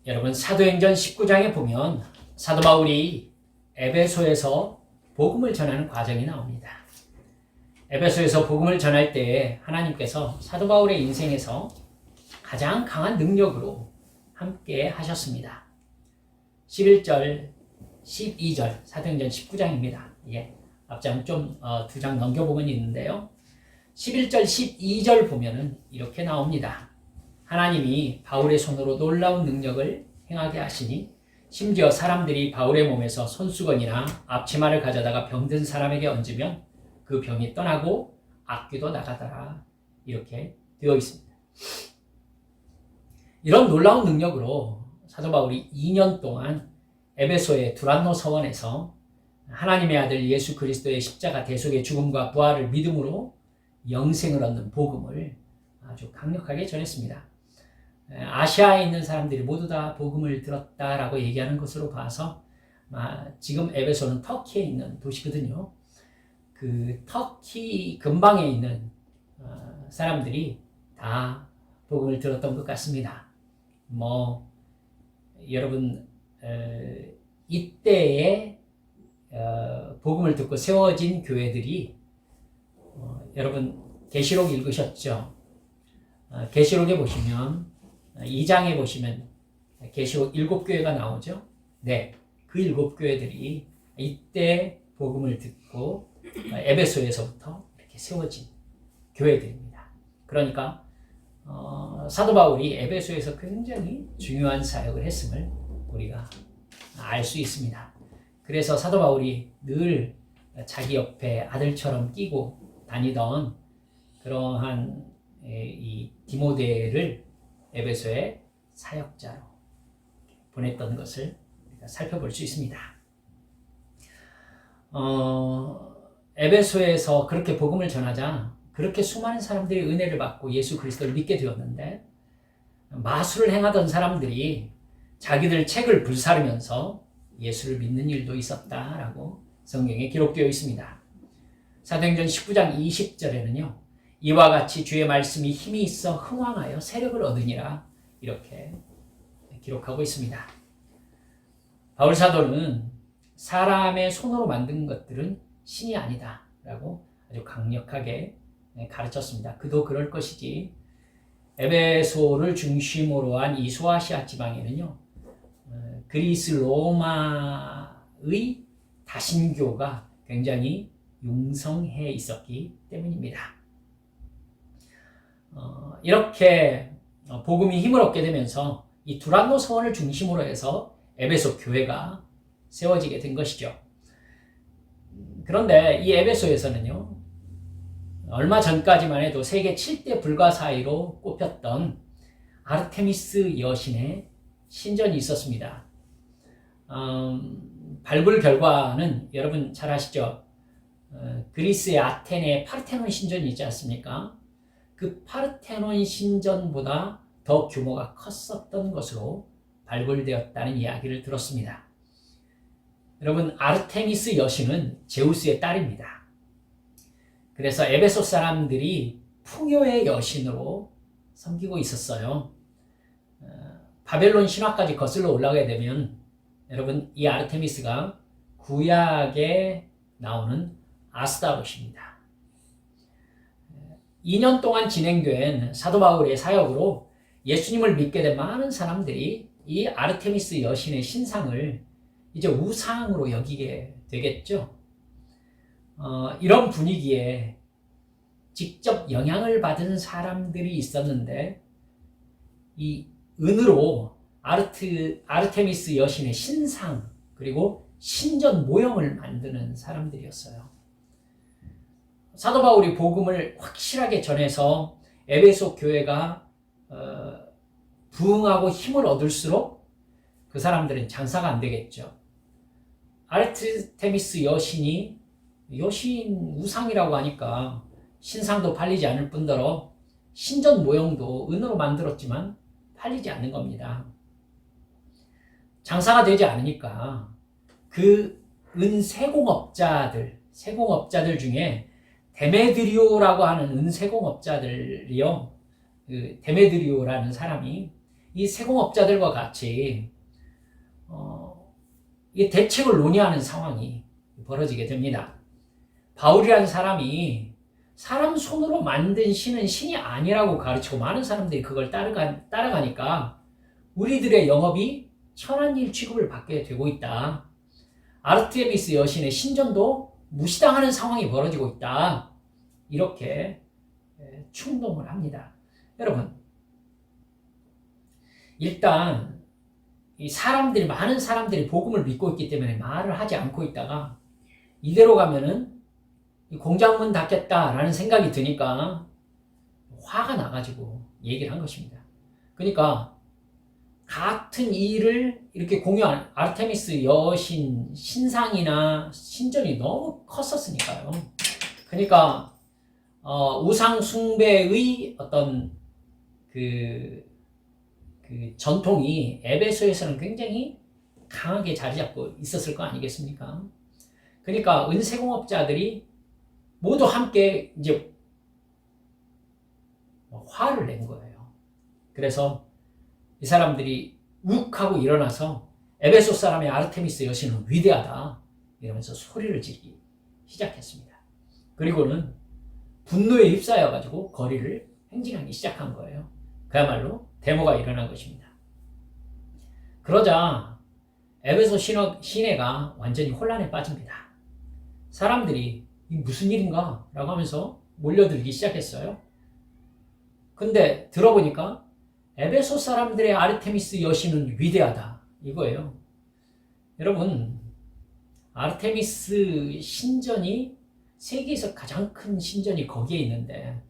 여러분 사도행전 19장에 보면 사도 바울이 에베소에서 복음을 전하는 과정이 나옵니다. 에베소에서 복음을 전할 때 하나님께서 사도 바울의 인생에서 가장 강한 능력으로 함께 하셨습니다. 11절, 12절 사도행전 19장입니다. 앞장 좀 두 장 넘겨보면 있는데요. 11절, 12절 보면은 이렇게 나옵니다. 하나님이 바울의 손으로 놀라운 능력을 행하게 하시니 심지어 사람들이 바울의 몸에서 손수건이나 앞치마를 가져다가 병든 사람에게 얹으면 그 병이 떠나고 악귀도 나가더라. 이렇게 되어 있습니다. 이런 놀라운 능력으로 사도 바울이 2년 동안 에베소의 두란노 서원에서 하나님의 아들 예수 그리스도의 십자가 대속의 죽음과 부활을 믿음으로 영생을 얻는 복음을 아주 강력하게 전했습니다. 아시아에 있는 사람들이 모두 다 복음을 들었다라고 얘기하는 것으로 봐서 지금 에베소는 터키에 있는 도시거든요. 그 터키 근방에 있는 사람들이 다 복음을 들었던 것 같습니다. 여러분 이때에 복음을 듣고 세워진 교회들이 여러분 계시록 읽으셨죠? 계시록에 보시면 2장에 보시면 계시록 7교회가 나오죠. 네, 그 7교회들이 이때 복음을 듣고 에베소에서부터 이렇게 세워진 교회들입니다. 그러니까 사도 바울이 에베소에서 굉장히 중요한 사역을 했음을 우리가 알 수 있습니다. 그래서 사도 바울이 늘 자기 옆에 아들처럼 끼고 다니던 그러한 이 디모데를 에베소의 사역자로 보냈던 것을 우리가 살펴볼 수 있습니다. 에베소에서 그렇게 복음을 전하자 그렇게 수많은 사람들이 은혜를 받고 예수 그리스도를 믿게 되었는데 마술을 행하던 사람들이 자기들 책을 불사르면서 예수를 믿는 일도 있었다라고 성경에 기록되어 있습니다. 사도행전 19장 20절에는요. 이와 같이 주의 말씀이 힘이 있어 흥왕하여 세력을 얻으니라 이렇게 기록하고 있습니다. 바울 사도는 사람의 손으로 만든 것들은 신이 아니다 라고 아주 강력하게 가르쳤습니다. 그도 그럴 것이지 에베소를 중심으로 한 이 소아시아 지방에는요. 그리스 로마의 다신교가 굉장히 융성해 있었기 때문입니다. 이렇게 복음이 힘을 얻게 되면서 이 두란노 서원을 중심으로 해서 에베소 교회가 세워지게 된 것이죠. 그런데 이 에베소에서는요. 얼마 전까지만 해도 세계 7대 불가 사이로 꼽혔던 아르테미스 여신의 신전이 있었습니다. 발굴 결과는 여러분 잘 아시죠? 그리스의 아테네 파르테논 신전이 있지 않습니까? 그 파르테논 신전보다 더 규모가 컸었던 것으로 발굴되었다는 이야기를 들었습니다. 여러분 아르테미스 여신은 제우스의 딸입니다. 그래서 에베소 사람들이 풍요의 여신으로 섬기고 있었어요. 바벨론 신화까지 거슬러 올라가게 되면 여러분 이 아르테미스가 구약에 나오는 아스타롯입니다. 2년 동안 진행된 사도 바울의 사역으로 예수님을 믿게 된 많은 사람들이 이 아르테미스 여신의 신상을 이제 우상으로 여기게 되겠죠. 이런 분위기에 직접 영향을 받은 사람들이 있었는데 이 은으로 아르테미스 여신의 신상 그리고 신전 모형을 만드는 사람들이었어요. 사도 바울이 복음을 확실하게 전해서 에베소 교회가 부흥하고 힘을 얻을수록 그 사람들은 장사가 안 되겠죠. 아르테미스 여신이 여신 우상이라고 하니까 신상도 팔리지 않을 뿐더러 신전 모형도 은으로 만들었지만 팔리지 않는 겁니다. 장사가 되지 않으니까 그 은 세공업자들 중에 데메드리오라고 하는 은 세공업자들이요. 그 데메드리오라는 사람이 이 세공업자들과 같이 이 대책을 논의하는 상황이 벌어지게 됩니다. 바울이라는 사람이 사람 손으로 만든 신은 신이 아니라고 가르치고 많은 사람들이 그걸 따라가니까 우리들의 영업이 천한일 취급을 받게 되고 있다. 아르테미스 여신의 신전도 무시당하는 상황이 벌어지고 있다. 이렇게 충동을 합니다. 여러분, 일단 이 많은 사람들이 복음을 믿고 있기 때문에 말을 하지 않고 있다가 이대로 가면은 공장문 닫겠다라는 생각이 드니까 화가 나가지고 얘기를 한 것입니다. 그러니까 같은 일을 이렇게 공유한 아르테미스 여신 신상이나 신전이 너무 컸었으니까요. 그러니까 우상 숭배의 어떤 그 전통이 에베소에서는 굉장히 강하게 자리 잡고 있었을 거 아니겠습니까? 그러니까 은세공업자들이 모두 함께 이제 화를 낸 거예요. 그래서 이 사람들이 욱하고 일어나서 에베소 사람의 아르테미스 여신은 위대하다 이러면서 소리를 지르기 시작했습니다. 그리고는 분노에 휩싸여가지고 거리를 행진하기 시작한 거예요. 그야말로 데모가 일어난 것입니다. 그러자 에베소 시내가 완전히 혼란에 빠집니다. 사람들이 이 무슨 일인가? 라고 하면서 몰려들기 시작했어요. 근데 들어보니까 에베소 사람들의 아르테미스 여신은 위대하다. 이거예요. 여러분, 아르테미스 신전이 세계에서 가장 큰 신전이 거기에 있는데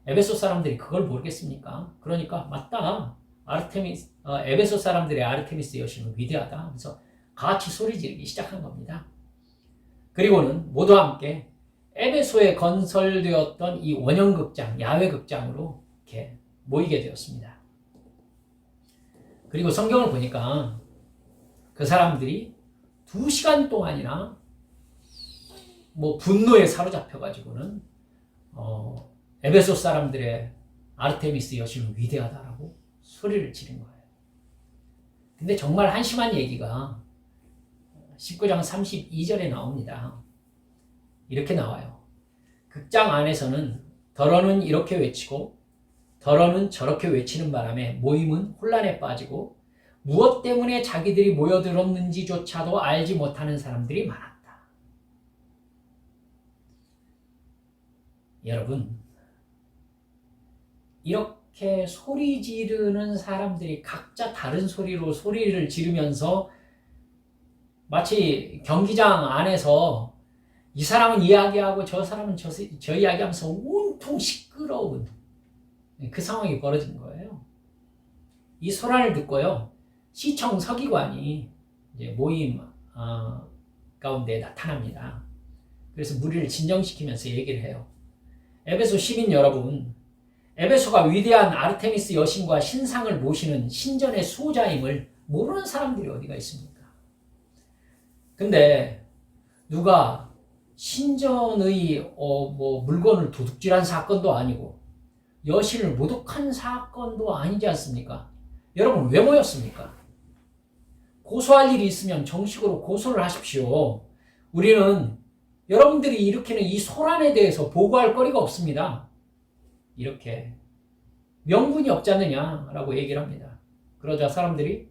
에베소 사람들이 그걸 모르겠습니까? 그러니까 맞다. 에베소 사람들의 아르테미스 여신은 위대하다. 그래서 같이 소리 지르기 시작한 겁니다. 그리고는 모두 함께 에베소에 건설되었던 이 원형극장, 야외극장으로 이렇게 모이게 되었습니다. 그리고 성경을 보니까 그 사람들이 2시간 동안이나 분노에 사로잡혀가지고는 에베소 사람들의 아르테미스 여신은 위대하다라고 소리를 지른 거예요. 근데 정말 한심한 얘기가 19장 32절에 나옵니다. 이렇게 나와요. 극장 안에서는 더러는 이렇게 외치고 더러는 저렇게 외치는 바람에 모임은 혼란에 빠지고 무엇 때문에 자기들이 모여들었는지조차도 알지 못하는 사람들이 많았다. 여러분, 이렇게 소리 지르는 사람들이 각자 다른 소리로 소리를 지르면서 마치 경기장 안에서 이 사람은 이야기하고 저 사람은 저 이야기하면서 온통 시끄러운 그 상황이 벌어진 거예요. 이 소란을 듣고요, 시청 서기관이 이제 모임 가운데 나타납니다. 그래서 무리를 진정시키면서 얘기를 해요. 에베소 시민 여러분, 에베소가 위대한 아르테미스 여신과 신상을 모시는 신전의 수호자임을 모르는 사람들이 어디가 있습니까? 근데 누가 신전의 물건을 도둑질한 사건도 아니고 여신을 모독한 사건도 아니지 않습니까? 여러분, 왜 모였습니까? 고소할 일이 있으면 정식으로 고소를 하십시오. 우리는 여러분들이 일으키는 이 소란에 대해서 보고할 거리가 없습니다. 이렇게 명분이 없지 않느냐라고 얘기를 합니다. 그러자 사람들이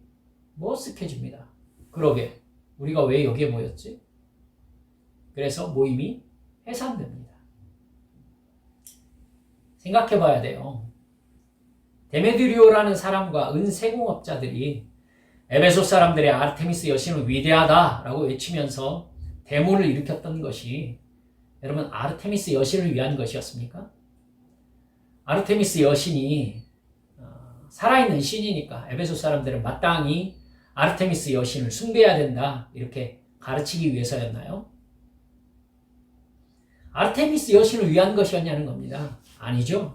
머쓱해집니다. 그러게 우리가 왜 여기에 모였지? 그래서 모임이 해산됩니다. 생각해 봐야 돼요. 데메드리오라는 사람과 은세공업자들이 에베소 사람들의 아르테미스 여신은 위대하다라고 외치면서 데모를 일으켰던 것이 여러분 아르테미스 여신을 위한 것이었습니까? 아르테미스 여신이 살아있는 신이니까 에베소 사람들은 마땅히 아르테미스 여신을 숭배해야 된다 이렇게 가르치기 위해서였나요? 아르테미스 여신을 위한 것이었냐는 겁니다. 아니죠.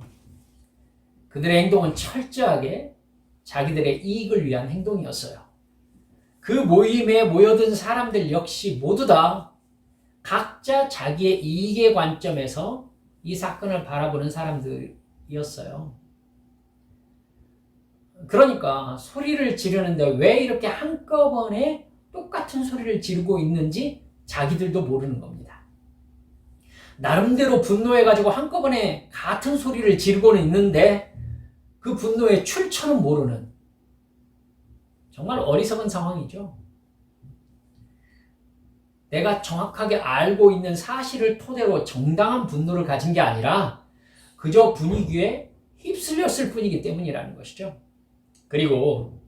그들의 행동은 철저하게 자기들의 이익을 위한 행동이었어요. 그 모임에 모여든 사람들 역시 모두 다 각자 자기의 이익의 관점에서 이 사건을 바라보는 사람들이었어요. 그러니까 소리를 지르는데 왜 이렇게 한꺼번에 똑같은 소리를 지르고 있는지 자기들도 모르는 겁니다. 나름대로 분노해가지고 한꺼번에 같은 소리를 지르고는 있는데 그 분노의 출처는 모르는 정말 어리석은 상황이죠. 내가 정확하게 알고 있는 사실을 토대로 정당한 분노를 가진 게 아니라 그저 분위기에 휩쓸렸을 뿐이기 때문이라는 것이죠. 그리고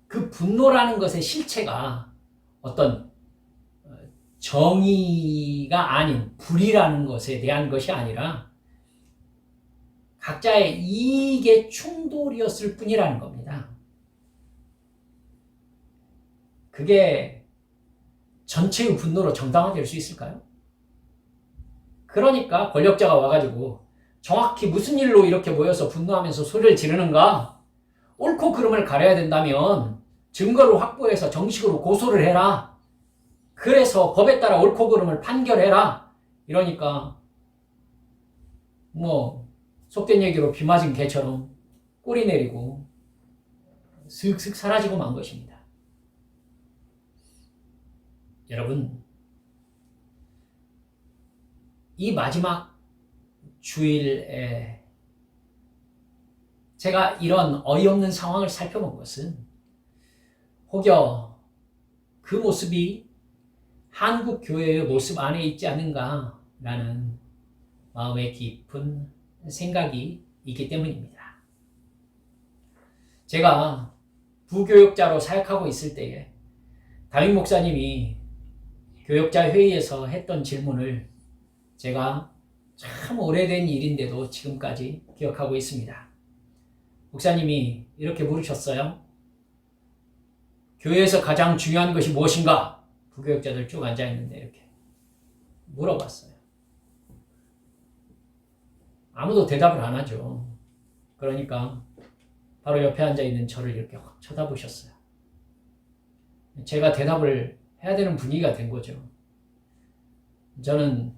그 분노라는 것의 실체가 어떤 정의가 아닌 불이라는 것에 대한 것이 아니라 각자의 이익의 충돌이었을 뿐이라는 겁니다. 그게 전체의 분노로 정당화될 수 있을까요? 그러니까 권력자가 와가지고 정확히 무슨 일로 이렇게 모여서 분노하면서 소리를 지르는가? 옳고 그름을 가려야 된다면 증거를 확보해서 정식으로 고소를 해라. 그래서 법에 따라 옳고 그름을 판결해라. 이러니까 속된 얘기로 비 맞은 개처럼 꼬리 내리고 슥슥 사라지고 만 것입니다. 여러분, 이 마지막 주일에 제가 이런 어이없는 상황을 살펴본 것은 혹여 그 모습이 한국 교회의 모습 안에 있지 않은가라는 마음의 깊은 생각이 있기 때문입니다. 제가 부교육자로 사역하고 있을 때에 담임 목사님이 교육자 회의에서 했던 질문을 제가 참 오래된 일인데도 지금까지 기억하고 있습니다. 목사님이 이렇게 물으셨어요. 교회에서 가장 중요한 것이 무엇인가? 부교육자들 쭉 앉아있는데 이렇게 물어봤어요. 아무도 대답을 안 하죠. 그러니까 바로 옆에 앉아있는 저를 이렇게 확 쳐다보셨어요. 제가 대답을 해야 되는 분위기가 된 거죠. 저는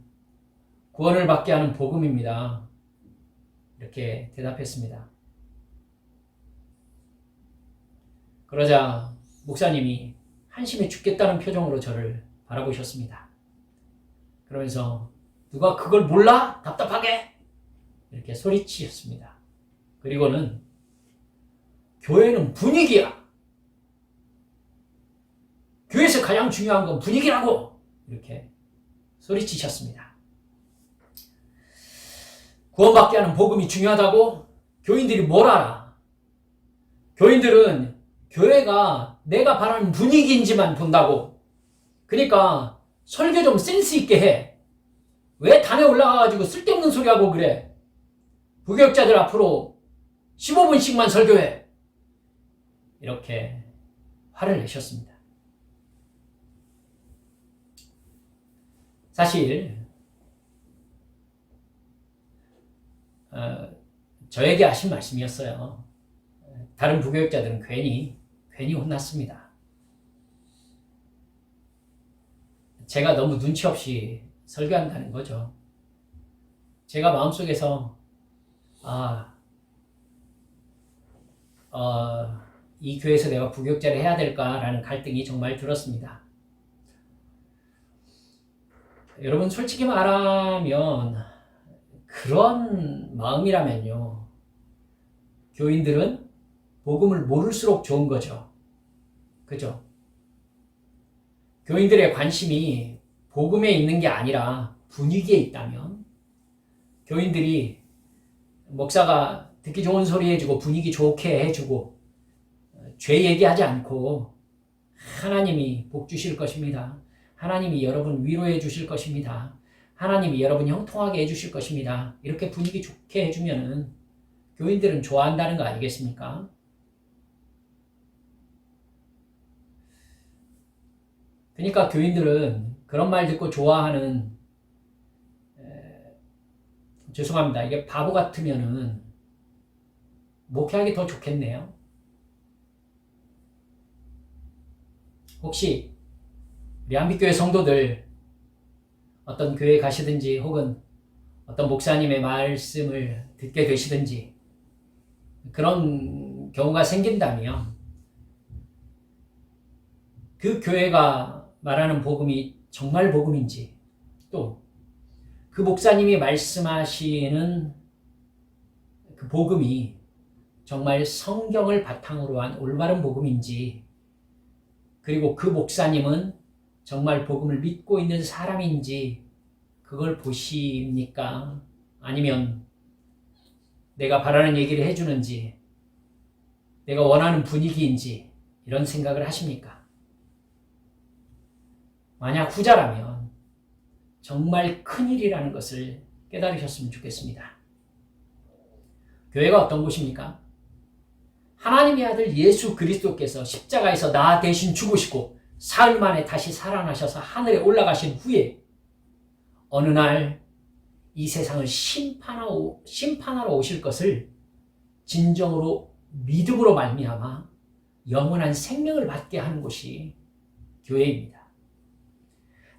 구원을 받게 하는 복음입니다. 이렇게 대답했습니다. 그러자 목사님이 한심해 죽겠다는 표정으로 저를 바라보셨습니다. 그러면서 누가 그걸 몰라? 답답하게! 이렇게 소리치셨습니다. 그리고는 교회는 분위기야. 교회에서 가장 중요한 건 분위기라고! 이렇게 소리치셨습니다. 구원받게 하는 복음이 중요하다고? 교인들이 뭘 알아? 교인들은 교회가 내가 바라는 분위기인지만 본다고. 그러니까 설교 좀 센스 있게 해. 왜 단에 올라가가지고 쓸데없는 소리 하고 그래? 부교육자들 앞으로 15분씩만 설교해. 이렇게 화를 내셨습니다. 사실 저에게 하신 말씀이었어요. 다른 부교육자들은 괜히 혼났습니다. 제가 너무 눈치 없이 설교한다는 거죠. 제가 마음속에서 이 교회에서 내가 부교육자를 해야 될까라는 갈등이 정말 들었습니다. 여러분 솔직히 말하면 그런 마음이라면요. 교인들은 복음을 모를수록 좋은 거죠. 그죠? 교인들의 관심이 복음에 있는 게 아니라 분위기에 있다면 교인들이 목사가 듣기 좋은 소리 해주고 분위기 좋게 해주고 죄 얘기하지 않고 하나님이 복 주실 것입니다. 하나님이 여러분 위로해 주실 것입니다. 하나님이 여러분 형통하게 해주실 것입니다. 이렇게 분위기 좋게 해주면은 교인들은 좋아한다는 거 아니겠습니까? 그러니까 교인들은 그런 말 듣고 좋아하는 죄송합니다. 이게 바보 같으면은 목회하기 더 좋겠네요. 혹시 우리 한빛교회 성도들 어떤 교회에 가시든지 혹은 어떤 목사님의 말씀을 듣게 되시든지 그런 경우가 생긴다면 그 교회가 말하는 복음이 정말 복음인지, 또 그 목사님이 말씀하시는 그 복음이 정말 성경을 바탕으로 한 올바른 복음인지, 그리고 그 목사님은 정말 복음을 믿고 있는 사람인지 그걸 보십니까? 아니면 내가 바라는 얘기를 해주는지, 내가 원하는 분위기인지 이런 생각을 하십니까? 만약 후자라면 정말 큰일이라는 것을 깨달으셨으면 좋겠습니다. 교회가 어떤 곳입니까? 하나님의 아들 예수 그리스도께서 십자가에서 나 대신 죽으시고 사흘 만에 다시 살아나셔서 하늘에 올라가신 후에 어느 날 이 세상을 심판하러 오실 것을 진정으로 믿음으로 말미암아 영원한 생명을 받게 하는 곳이 교회입니다.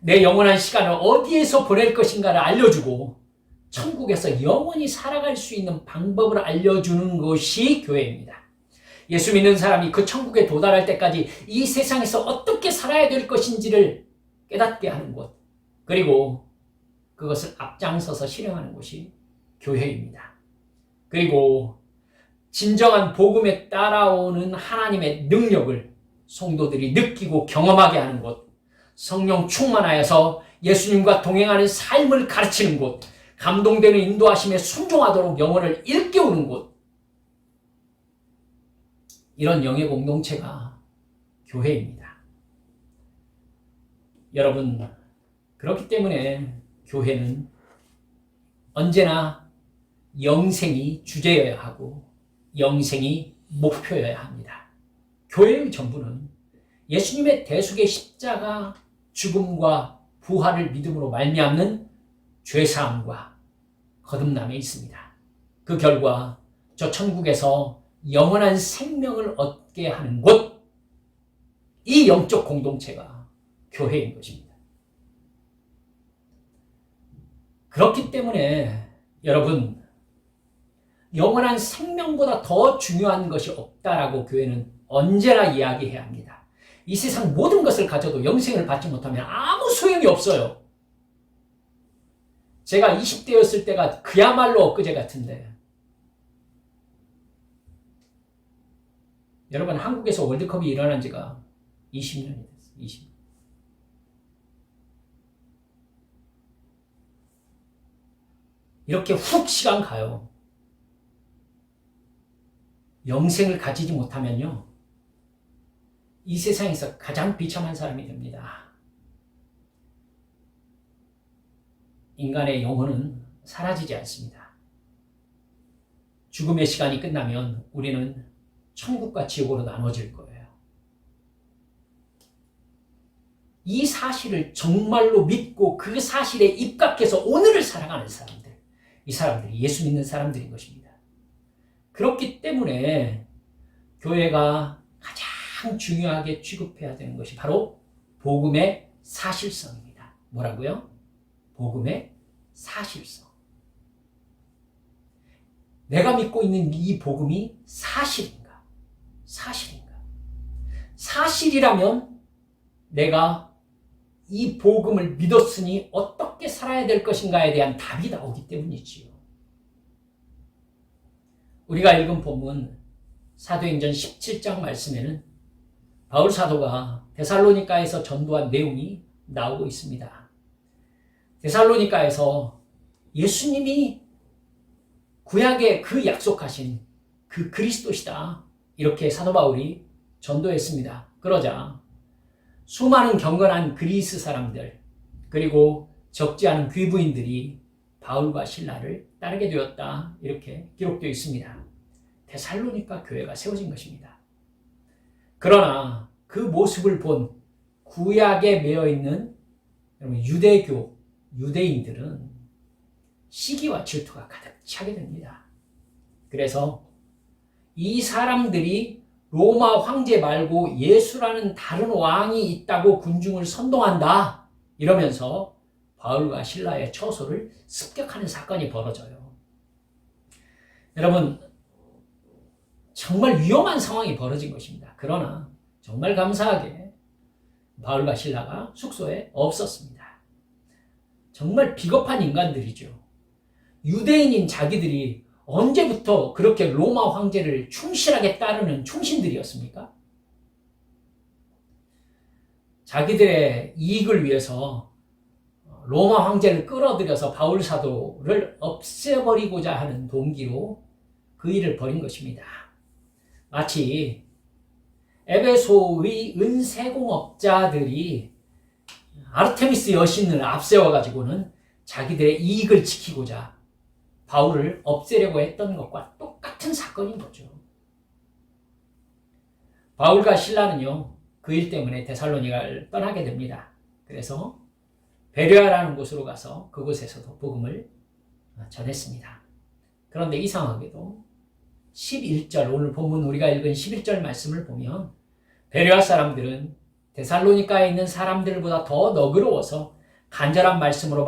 내 영원한 시간을 어디에서 보낼 것인가를 알려주고 천국에서 영원히 살아갈 수 있는 방법을 알려주는 것이 교회입니다. 예수 믿는 사람이 그 천국에 도달할 때까지 이 세상에서 어떻게 살아야 될 것인지를 깨닫게 하는 곳, 그리고 그것을 앞장서서 실행하는 곳이 교회입니다. 그리고 진정한 복음에 따라오는 하나님의 능력을 성도들이 느끼고 경험하게 하는 곳, 성령 충만하여서 예수님과 동행하는 삶을 가르치는 곳, 감동되는 인도하심에 순종하도록 영혼을 일깨우는 곳, 이런 영의 공동체가 교회입니다. 여러분, 그렇기 때문에 교회는 언제나 영생이 주제여야 하고 영생이 목표여야 합니다. 교회의 전부는 예수님의 대속의 십자가 죽음과 부활을 믿음으로 말미암는 죄사함과 거듭남에 있습니다. 그 결과 저 천국에서 영원한 생명을 얻게 하는 곳, 이 영적 공동체가 교회인 것입니다. 그렇기 때문에 여러분, 영원한 생명보다 더 중요한 것이 없다라고 교회는 언제나 이야기해야 합니다. 이 세상 모든 것을 가져도 영생을 받지 못하면 아무 소용이 없어요. 제가 20대였을 때가 그야말로 엊그제 같은데, 여러분, 한국에서 월드컵이 일어난 지가 20년이 됐어요. 20년. 이렇게 훅 시간 가요. 영생을 가지지 못하면요, 이 세상에서 가장 비참한 사람이 됩니다. 인간의 영혼은 사라지지 않습니다. 죽음의 시간이 끝나면 우리는 천국과 지옥으로 나눠질 거예요. 이 사실을 정말로 믿고 그 사실에 입각해서 오늘을 살아가는 사람들, 이 사람들이 예수 믿는 사람들인 것입니다. 그렇기 때문에 교회가 가장 중요하게 취급해야 되는 것이 바로 복음의 사실성입니다. 뭐라고요? 복음의 사실성. 내가 믿고 있는 이 복음이 사실인가? 사실인가? 사실이라면 내가 이 복음을 믿었으니 어떻게 살아야 될 것인가에 대한 답이 나오기 때문이지요. 우리가 읽은 본문 사도행전 17장 말씀에는 바울 사도가 데살로니가에서 전도한 내용이 나오고 있습니다. 데살로니가에서 예수님이 구약에 그 약속하신 그 그리스도시다, 이렇게 사도 바울이 전도했습니다. 그러자 수많은 경건한 그리스 사람들, 그리고 적지 않은 귀부인들이 바울과 실라를 따르게 되었다, 이렇게 기록되어 있습니다. 데살로니가 교회가 세워진 것입니다. 그러나 그 모습을 본 구약에 매여 있는 유대교, 유대인들은 시기와 질투가 가득 차게 됩니다. 그래서 이 사람들이 로마 황제 말고 예수라는 다른 왕이 있다고 군중을 선동한다, 이러면서 바울과 실라의 처소를 습격하는 사건이 벌어져요. 여러분, 정말 위험한 상황이 벌어진 것입니다. 그러나 정말 감사하게 바울과 실라가 숙소에 없었습니다. 정말 비겁한 인간들이죠. 유대인인 자기들이 언제부터 그렇게 로마 황제를 충실하게 따르는 충신들이었습니까? 자기들의 이익을 위해서 로마 황제를 끌어들여서 바울 사도를 없애버리고자 하는 동기로 그 일을 벌인 것입니다. 마치 에베소의 은세공업자들이 아르테미스 여신을 앞세워가지고는 자기들의 이익을 지키고자 바울을 없애려고 했던 것과 똑같은 사건인 거죠. 바울과 실라는요, 그 일 때문에 데살로니가를 떠나게 됩니다. 그래서 베레아라는 곳으로 가서 그곳에서도 복음을 전했습니다. 그런데 이상하게도 11절, 오늘 본문 우리가 읽은 11절 말씀을 보면 베레아 사람들은 데살로니가에 있는 사람들보다 더 너그러워서 간절한 마음으로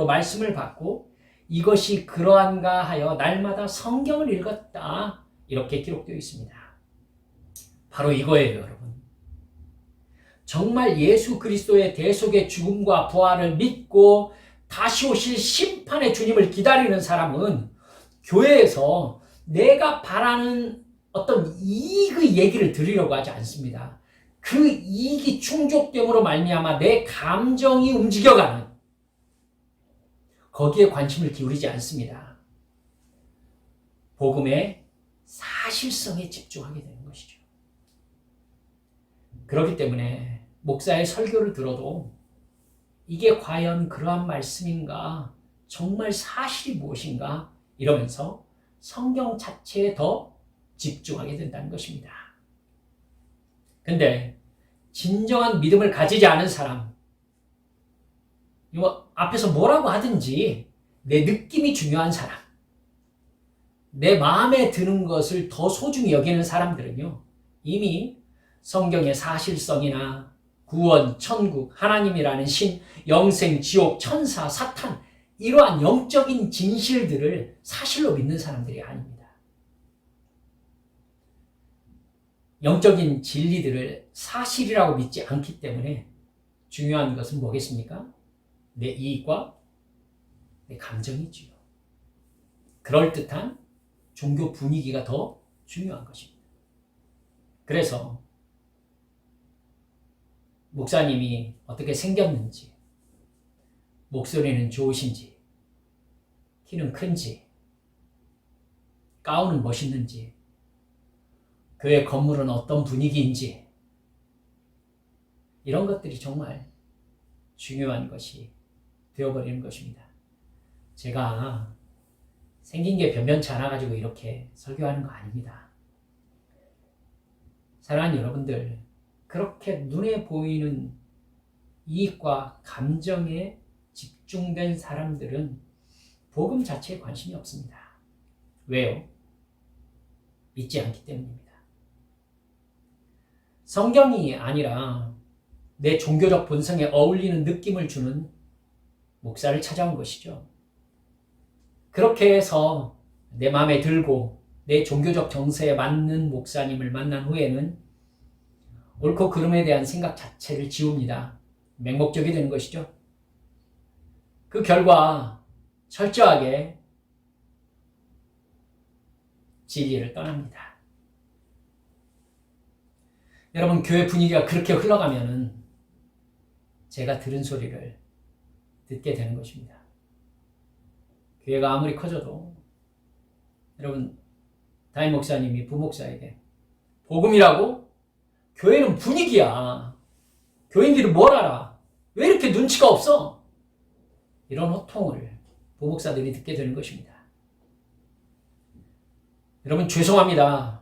말씀을 받고 이것이 그러한가 하여 날마다 성경을 읽었다. 이렇게 기록되어 있습니다. 바로 이거예요, 여러분. 정말 예수 그리스도의 대속의 죽음과 부활을 믿고 다시 오실 심판의 주님을 기다리는 사람은 교회에서 내가 바라는 어떤 이익의 얘기를 들으려고 하지 않습니다. 그 이익이 충족됨으로 말미암아 내 감정이 움직여가는 거기에 관심을 기울이지 않습니다. 복음의 사실성에 집중하게 되는 것이죠. 그렇기 때문에 목사의 설교를 들어도 이게 과연 그러한 말씀인가? 정말 사실이 무엇인가? 이러면서 성경 자체에 더 집중하게 된다는 것입니다. 근데 진정한 믿음을 가지지 않은 사람, 이거 앞에서 뭐라고 하든지 내 느낌이 중요한 사람, 내 마음에 드는 것을 더 소중히 여기는 사람들은요, 이미 성경의 사실성이나 구원, 천국, 하나님이라는 신, 영생, 지옥, 천사, 사탄, 이러한 영적인 진실들을 사실로 믿는 사람들이 아닙니다. 영적인 진리들을 사실이라고 믿지 않기 때문에 중요한 것은 뭐겠습니까? 내 이익과 내 감정이지요. 그럴듯한 종교 분위기가 더 중요한 것입니다. 그래서 목사님이 어떻게 생겼는지, 목소리는 좋으신지, 키는 큰지, 가운은 멋있는지, 교회 건물은 어떤 분위기인지, 이런 것들이 정말 중요한 것이 되어버리는 것입니다. 제가 생긴 게 변변치 않아가지고 이렇게 설교하는 거 아닙니다. 사랑하는 여러분들, 그렇게 눈에 보이는 이익과 감정에 집중된 사람들은 복음 자체에 관심이 없습니다. 왜요? 믿지 않기 때문입니다. 성경이 아니라 내 종교적 본성에 어울리는 느낌을 주는 목사를 찾아온 것이죠. 그렇게 해서 내 마음에 들고 내 종교적 정서에 맞는 목사님을 만난 후에는 옳고 그름에 대한 생각 자체를 지웁니다. 맹목적이 되는 것이죠. 그 결과 철저하게 진리를 떠납니다. 여러분, 교회 분위기가 그렇게 흘러가면은 제가 들은 소리를 듣게 되는 것입니다. 교회가 아무리 커져도 여러분, 담임 목사님이 부목사에게 복음이라고? 교회는 분위기야. 교인들이 뭘 알아? 왜 이렇게 눈치가 없어? 이런 호통을 부목사들이 듣게 되는 것입니다. 여러분, 죄송합니다.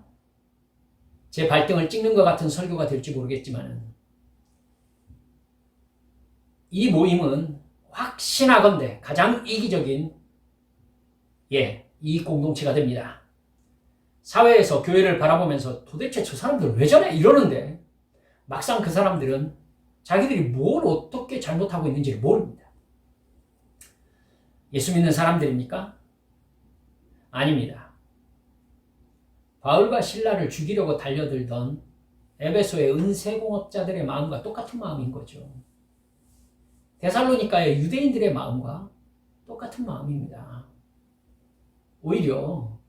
제 발등을 찍는 것 같은 설교가 될지 모르겠지만 이 모임은 확신하건대 가장 이기적인 이익 공동체가 됩니다. 사회에서 교회를 바라보면서 도대체 저 사람들 왜 저래? 이러는데 막상 그 사람들은 자기들이 뭘 어떻게 잘못하고 있는지를 모릅니다. 예수 믿는 사람들입니까? 아닙니다. 바울과 실라를 죽이려고 달려들던 에베소의 은세공업자들의 마음과 똑같은 마음인 거죠. 데살로니가의 유대인들의 마음과 똑같은 마음입니다. 오히려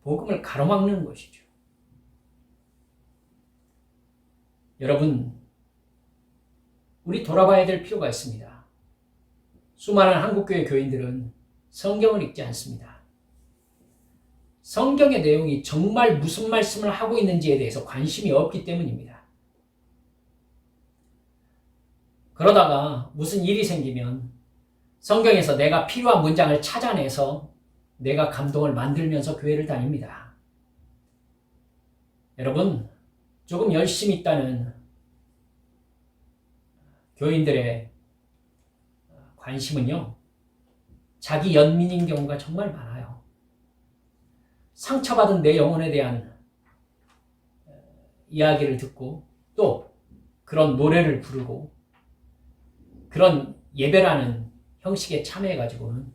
복음을 가로막는 것이죠. 여러분, 우리 돌아봐야 될 필요가 있습니다. 수많은 한국교회 교인들은 성경을 읽지 않습니다. 성경의 내용이 정말 무슨 말씀을 하고 있는지에 대해서 관심이 없기 때문입니다. 그러다가 무슨 일이 생기면 성경에서 내가 필요한 문장을 찾아내서 내가 감동을 만들면서 교회를 다닙니다. 여러분, 조금 열심히 있다는 교인들의 관심은요, 자기 연민인 경우가 정말 많아요. 상처받은 내 영혼에 대한 이야기를 듣고 또 그런 노래를 부르고 그런 예배라는 형식에 참여해가지고는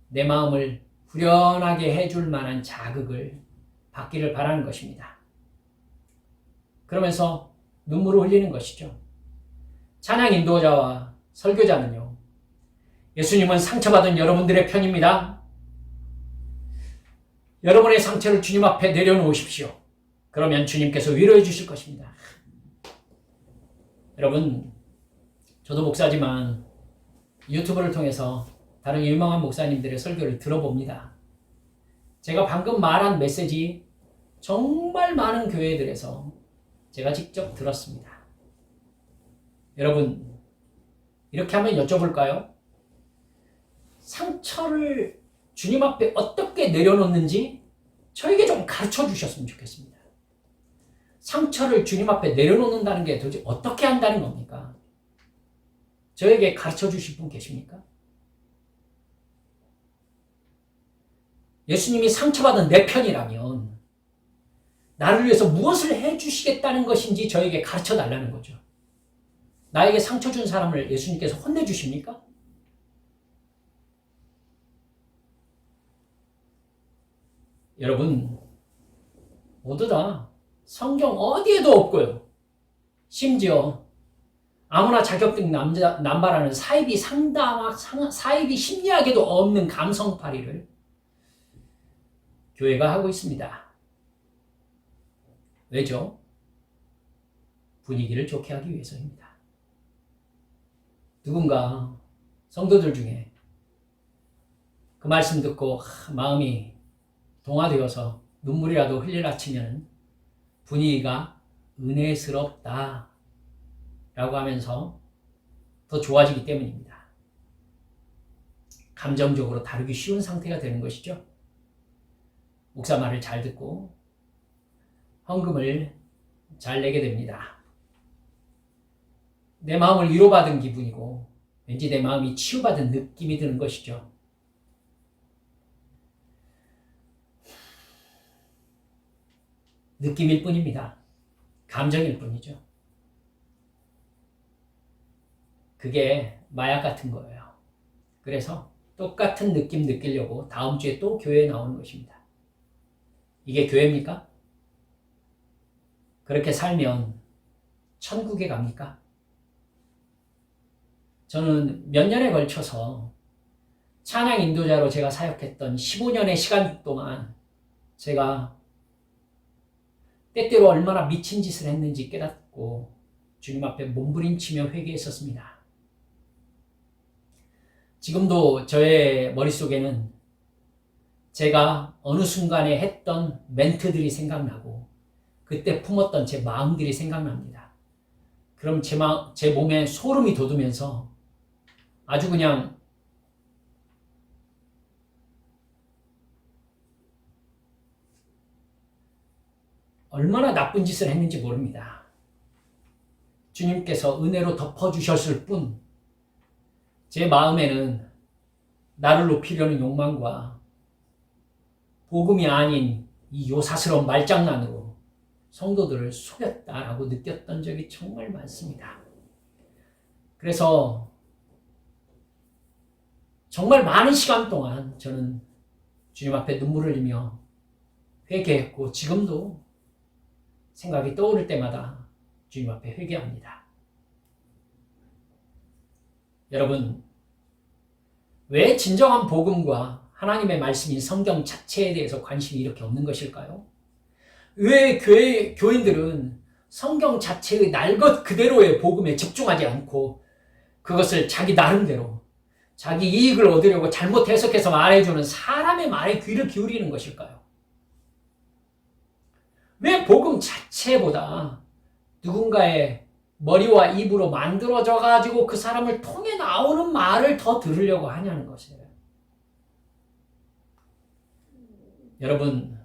내 마음을 후련하게 해줄 만한 자극을 받기를 바라는 것입니다. 그러면서 눈물을 흘리는 것이죠. 찬양 인도자와 설교자는요, 예수님은 상처받은 여러분들의 편입니다. 여러분의 상처를 주님 앞에 내려놓으십시오. 그러면 주님께서 위로해 주실 것입니다. 여러분, 저도 목사지만 유튜브를 통해서 다른 유명한 목사님들의 설교를 들어봅니다. 제가 방금 말한 메시지 정말 많은 교회들에서 제가 직접 들었습니다. 여러분, 이렇게 한번 여쭤볼까요? 상처를 주님 앞에 어떻게 내려놓는지 저에게 좀 가르쳐 주셨으면 좋겠습니다. 상처를 주님 앞에 내려놓는다는 게 도대체 어떻게 한다는 겁니까? 저에게 가르쳐 주실 분 계십니까? 예수님이 상처받은 내 편이라면 나를 위해서 무엇을 해주시겠다는 것인지 저에게 가르쳐 달라는 거죠. 나에게 상처 준 사람을 예수님께서 혼내주십니까? 여러분, 모두 다 성경 어디에도 없고요. 심지어 아무나 자격증 남발하는 사이비 심리학에도 없는 감성팔이를 교회가 하고 있습니다. 왜죠? 분위기를 좋게 하기 위해서입니다. 누군가 성도들 중에 그 말씀 듣고 마음이 동화되어서 눈물이라도 흘리라 치면 분위기가 은혜스럽다 라고 하면서 더 좋아지기 때문입니다. 감정적으로 다루기 쉬운 상태가 되는 것이죠. 목사 말을 잘 듣고 헌금을 잘 내게 됩니다. 내 마음을 위로받은 기분이고 왠지 내 마음이 치유받은 느낌이 드는 것이죠. 느낌일 뿐입니다. 감정일 뿐이죠. 그게 마약 같은 거예요. 그래서 똑같은 느낌 느끼려고 다음 주에 또 교회에 나오는 것입니다. 이게 교회입니까? 그렇게 살면 천국에 갑니까? 저는 몇 년에 걸쳐서 찬양 인도자로 제가 사역했던 15년의 시간 동안 제가 때때로 얼마나 미친 짓을 했는지 깨닫고 주님 앞에 몸부림치며 회개했었습니다. 지금도 저의 머릿속에는 제가 어느 순간에 했던 멘트들이 생각나고 그때 품었던 제 마음들이 생각납니다. 그럼 제 몸에 소름이 돋으면서 아주 그냥 얼마나 나쁜 짓을 했는지 모릅니다. 주님께서 은혜로 덮어주셨을 뿐 제 마음에는 나를 높이려는 욕망과 복음이 아닌 이 요사스러운 말장난으로 성도들을 속였다라고 느꼈던 적이 정말 많습니다. 그래서 정말 많은 시간 동안 저는 주님 앞에 눈물을 흘리며 회개했고 지금도 생각이 떠오를 때마다 주님 앞에 회개합니다. 여러분, 왜 진정한 복음과 하나님의 말씀인 성경 자체에 대해서 관심이 이렇게 없는 것일까요? 왜 교인들은 성경 자체의 날 것 그대로의 복음에 집중하지 않고 그것을 자기 나름대로 자기 이익을 얻으려고 잘못 해석해서 말해주는 사람의 말에 귀를 기울이는 것일까요? 왜 복음 자체보다 누군가의 머리와 입으로 만들어져 가지고 그 사람을 통해 나오는 말을 더 들으려고 하냐는 것이에요. 여러분,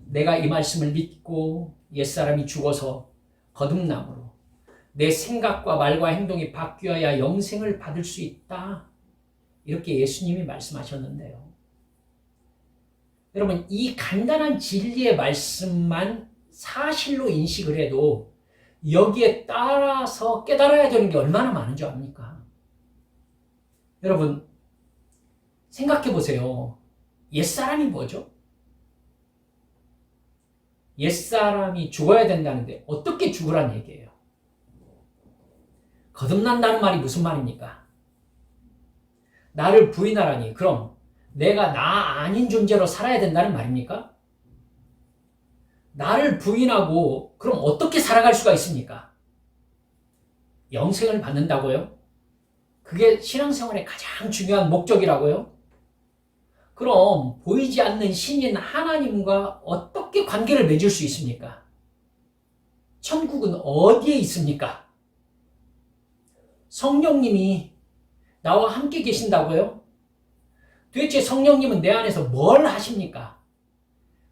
내가 이 말씀을 믿고 옛사람이 죽어서 거듭남으로 내 생각과 말과 행동이 바뀌어야 영생을 받을 수 있다. 이렇게 예수님이 말씀하셨는데요. 여러분, 이 간단한 진리의 말씀만 사실로 인식을 해도 여기에 따라서 깨달아야 되는 게 얼마나 많은 줄 압니까? 여러분, 생각해 보세요. 옛사람이 뭐죠? 옛사람이 죽어야 된다는데 어떻게 죽으란 얘기예요? 거듭난다는 말이 무슨 말입니까? 나를 부인하라니 그럼 내가 나 아닌 존재로 살아야 된다는 말입니까? 나를 부인하고 그럼 어떻게 살아갈 수가 있습니까? 영생을 받는다고요? 그게 신앙생활의 가장 중요한 목적이라고요? 그럼 보이지 않는 신인 하나님과 어떻게 관계를 맺을 수 있습니까? 천국은 어디에 있습니까? 성령님이 나와 함께 계신다고요? 도대체 성령님은 내 안에서 뭘 하십니까?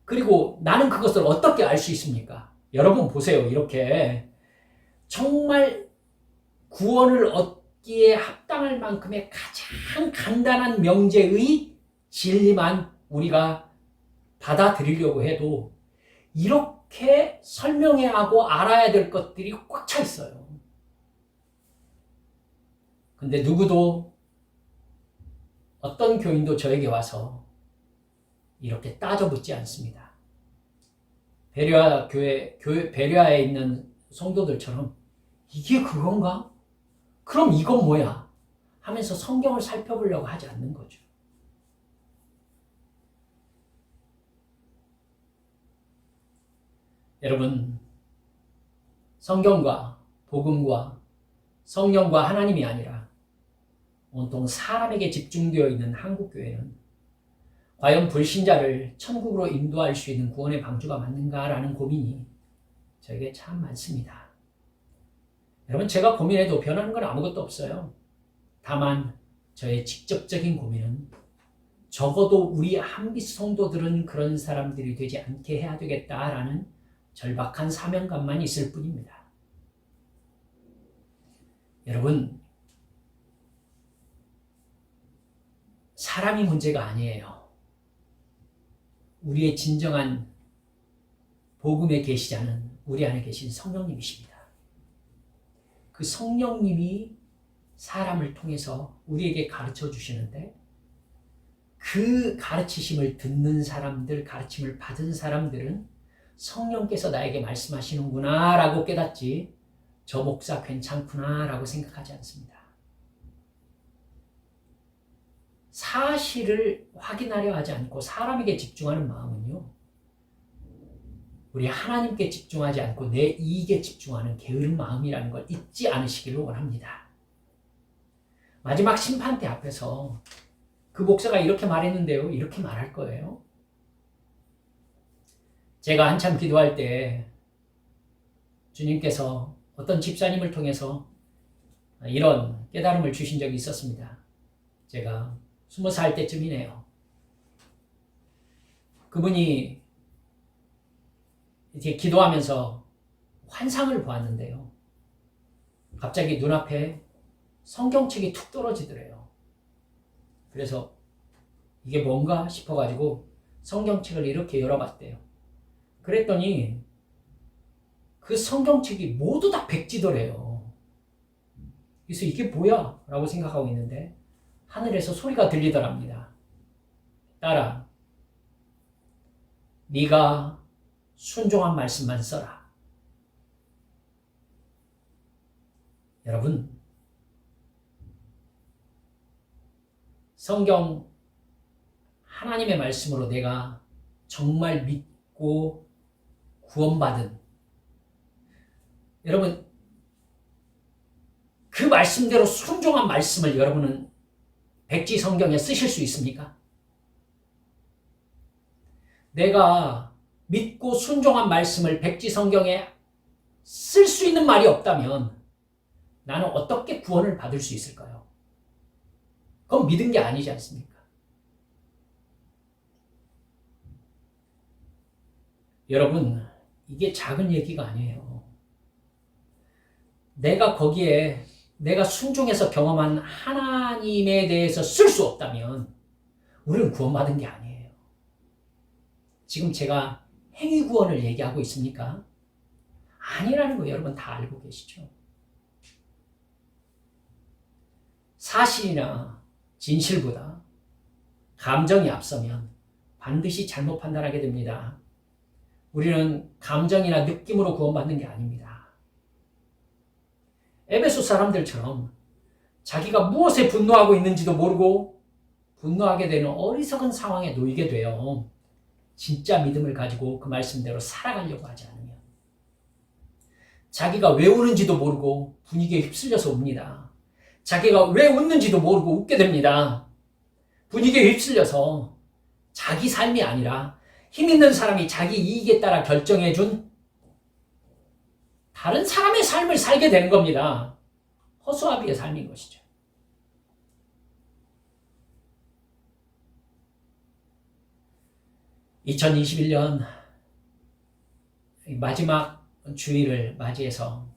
그리고 나는 그것을 어떻게 알 수 있습니까? 여러분 보세요. 이렇게 정말 구원을 얻기에 합당할 만큼의 가장 간단한 명제의 진리만 우리가 받아들이려고 해도 이렇게 설명해야 하고 알아야 될 것들이 꽉 차 있어요. 근데 누구도 어떤 교인도 저에게 와서 이렇게 따져묻지 않습니다. 베레아에 있는 성도들처럼 이게 그건가? 그럼 이건 뭐야? 하면서 성경을 살펴보려고 하지 않는 거죠. 여러분, 성경과 복음과 성령과 하나님이 아니라 온통 사람에게 집중되어 있는 한국교회는 과연 불신자를 천국으로 인도할 수 있는 구원의 방주가 맞는가라는 고민이 저에게 참 많습니다. 여러분, 제가 고민해도 변하는 건 아무것도 없어요. 다만 저의 직접적인 고민은 적어도 우리 한빛 성도들은 그런 사람들이 되지 않게 해야 되겠다라는 절박한 사명감만 있을 뿐입니다. 여러분, 사람이 문제가 아니에요. 우리의 진정한 복음의 계시자는 우리 안에 계신 성령님이십니다. 그 성령님이 사람을 통해서 우리에게 가르쳐 주시는데 그 가르치심을 듣는 사람들, 가르침을 받은 사람들은 성령께서 나에게 말씀하시는구나 라고 깨닫지 저 목사 괜찮구나 라고 생각하지 않습니다. 사실을 확인하려 하지 않고 사람에게 집중하는 마음은요, 우리 하나님께 집중하지 않고 내 이익에 집중하는 게으른 마음이라는 걸 잊지 않으시기를 원합니다. 마지막 심판대 앞에서 그 목사가 이렇게 말했는데요, 이렇게 말할 거예요. 제가 한참 기도할 때 주님께서 어떤 집사님을 통해서 이런 깨달음을 주신 적이 있었습니다. 제가 20살 때쯤이네요. 그분이 이렇게 기도하면서 환상을 보았는데요. 갑자기 눈앞에 성경책이 툭 떨어지더래요. 그래서 이게 뭔가 싶어가지고 성경책을 이렇게 열어봤대요. 그랬더니 그 성경책이 모두 다 백지더래요. 그래서 이게 뭐야? 라고 생각하고 있는데 하늘에서 소리가 들리더랍니다. 딸아, 네가 순종한 말씀만 써라. 여러분, 성경 하나님의 말씀으로 내가 정말 믿고 구원받은, 여러분, 그 말씀대로 순종한 말씀을 여러분은 백지 성경에 쓰실 수 있습니까? 내가 믿고 순종한 말씀을 백지 성경에 쓸 수 있는 말이 없다면 나는 어떻게 구원을 받을 수 있을까요? 그건 믿은 게 아니지 않습니까? 여러분, 이게 작은 얘기가 아니에요. 내가 거기에 내가 순종해서 경험한 하나님에 대해서 쓸 수 없다면 우리는 구원받은 게 아니에요. 지금 제가 행위 구원을 얘기하고 있습니까? 아니라는 거 여러분 다 알고 계시죠? 사실이나 진실보다 감정이 앞서면 반드시 잘못 판단하게 됩니다. 우리는 감정이나 느낌으로 구원받는 게 아닙니다. 에베소 사람들처럼 자기가 무엇에 분노하고 있는지도 모르고 분노하게 되는 어리석은 상황에 놓이게 돼요. 진짜 믿음을 가지고 그 말씀대로 살아가려고 하지 않으면. 자기가 왜 우는지도 모르고 분위기에 휩쓸려서 웁니다. 자기가 왜 웃는지도 모르고 웃게 됩니다. 분위기에 휩쓸려서 자기 삶이 아니라 힘 있는 사람이 자기 이익에 따라 결정해준 다른 사람의 삶을 살게 되는 겁니다. 허수아비의 삶인 것이죠. (2021년) 마지막 주일을 맞이해서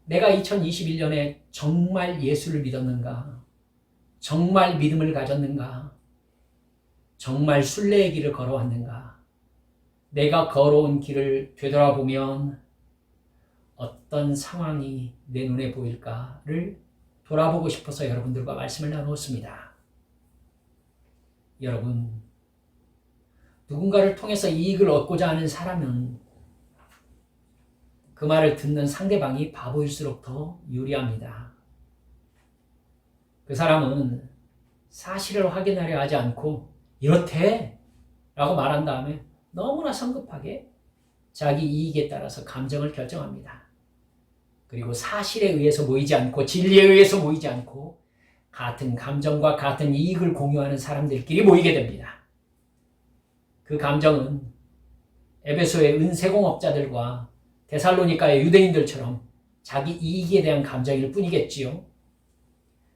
내가 2021년에 정말 예수를 믿었는가? 정말 믿음을 가졌는가? 정말 순례의 길을 걸어왔는가? 내가 걸어온 길을 되돌아보면 어떤 상황이 내 눈에 보일까를 돌아보고 싶어서 여러분들과 말씀을 나누었습니다. 여러분, 누군가를 통해서 이익을 얻고자 하는 사람은 그 말을 듣는 상대방이 바보일수록 더 유리합니다. 그 사람은 사실을 확인하려 하지 않고 이렇대 라고 말한 다음에 너무나 성급하게 자기 이익에 따라서 감정을 결정합니다. 그리고 사실에 의해서 모이지 않고 진리에 의해서 모이지 않고 같은 감정과 같은 이익을 공유하는 사람들끼리 모이게 됩니다. 그 감정은 에베소의 은세공업자들과 데살로니가의 유대인들처럼 자기 이익에 대한 감정일 뿐이겠지요.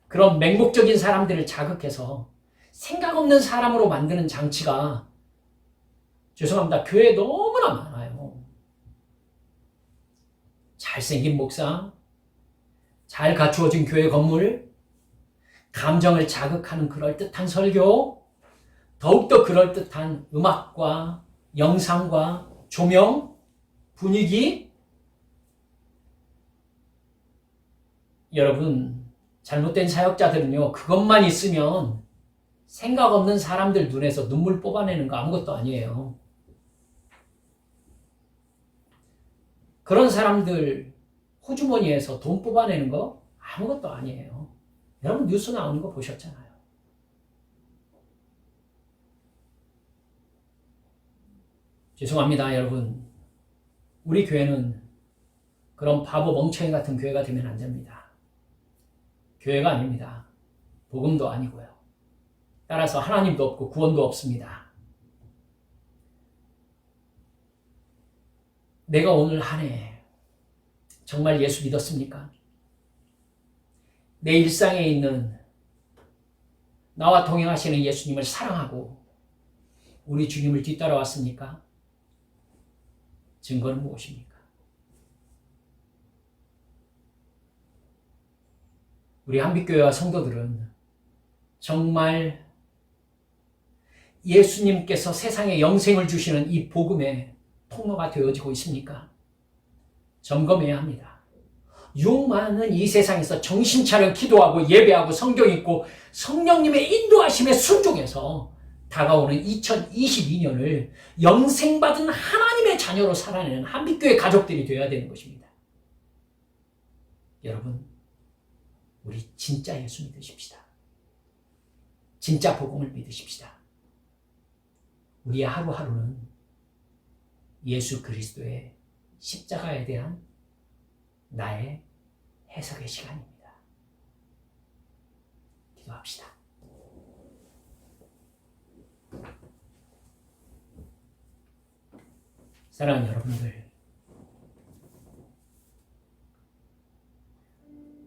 그런 맹목적인 사람들을 자극해서 생각 없는 사람으로 만드는 장치가 죄송합니다. 교회에 너무나 많아요. 잘생긴 목사, 잘 갖추어진 교회 건물, 감정을 자극하는 그럴듯한 설교, 더욱더 그럴듯한 음악과 영상과 조명, 분위기. 여러분, 잘못된 사역자들은요, 그것만 있으면 생각 없는 사람들 눈에서 눈물 뽑아내는 거 아무것도 아니에요. 그런 사람들 호주머니에서 돈 뽑아내는 거 아무것도 아니에요. 여러분 뉴스 나오는 거 보셨잖아요. 죄송합니다, 여러분. 우리 교회는 그런 바보 멍청이 같은 교회가 되면 안 됩니다. 교회가 아닙니다. 복음도 아니고요. 따라서 하나님도 없고 구원도 없습니다. 내가 오늘 한 해 정말 예수 믿었습니까? 내 일상에 있는 나와 동행하시는 예수님을 사랑하고 우리 주님을 뒤따라왔습니까? 증거는 무엇입니까? 우리 한빛교회와 성도들은 정말 예수님께서 세상에 영생을 주시는 이 복음의 통로가 되어지고 있습니까? 점검해야 합니다. 많은 이 세상에서 정신 차려 기도하고 예배하고 성경 읽고 성령님의 인도하심에 순종해서 다가오는 2022년을 영생받은 하나님의 자녀로 살아내는 한빛교회 가족들이 되어야 되는 것입니다. 여러분, 우리 진짜 예수 믿으십시다. 진짜 복음을 믿으십시다. 우리의 하루하루는 예수 그리스도의 십자가에 대한 나의 해석의 시간입니다. 기도합시다. 사랑하는 여러분들,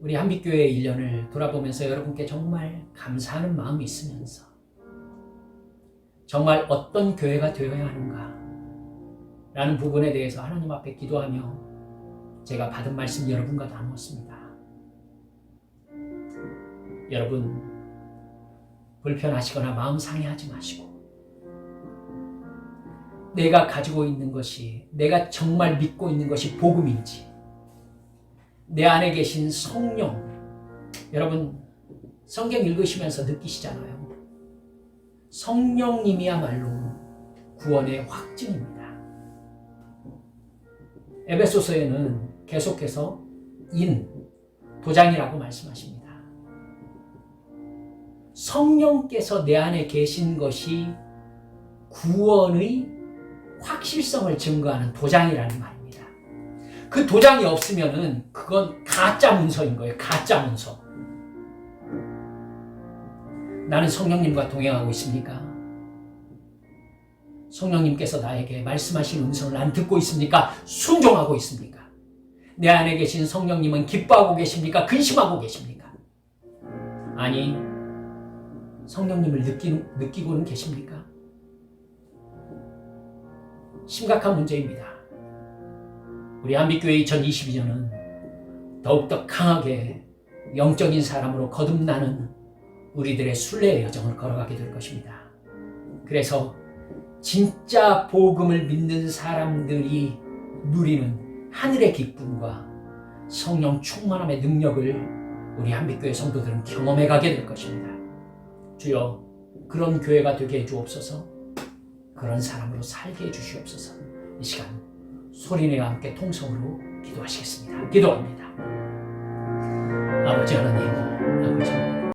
우리 한빛교회의 1년을 돌아보면서 여러분께 정말 감사하는 마음이 있으면서 정말 어떤 교회가 되어야 하는가 라는 부분에 대해서 하나님 앞에 기도하며 제가 받은 말씀 여러분과 나누었습니다. 여러분, 불편하시거나 마음 상해하지 마시고 내가 가지고 있는 것이, 내가 정말 믿고 있는 것이 복음인지, 내 안에 계신 성령, 여러분 성경 읽으시면서 느끼시잖아요. 성령님이야말로 구원의 확증입니다. 에베소서에는 계속해서 도장이라고 말씀하십니다. 성령께서 내 안에 계신 것이 구원의 확실성을 증거하는 도장이라는 말입니다. 그 도장이 없으면은 그건 가짜 문서인 거예요. 가짜 문서. 나는 성령님과 동행하고 있습니까? 성령님께서 나에게 말씀하신 음성을 난 듣고 있습니까? 순종하고 있습니까? 내 안에 계신 성령님은 기뻐하고 계십니까? 근심하고 계십니까? 아니, 성령님을 느끼고는 계십니까? 심각한 문제입니다. 우리 한빛교회 2022년은 더욱더 강하게 영적인 사람으로 거듭나는 우리들의 순례의 여정을 걸어가게 될 것입니다. 그래서 진짜 복음을 믿는 사람들이 누리는 하늘의 기쁨과 성령 충만함의 능력을 우리 한빛교회 성도들은 경험해 가게 될 것입니다. 주여, 그런 교회가 되게 해주옵소서. 그런 사람으로 살게 해주시옵소서. 이 시간 소리내와 함께 통성으로 기도하시겠습니다. 기도합니다. 아버지 하나님, 아버지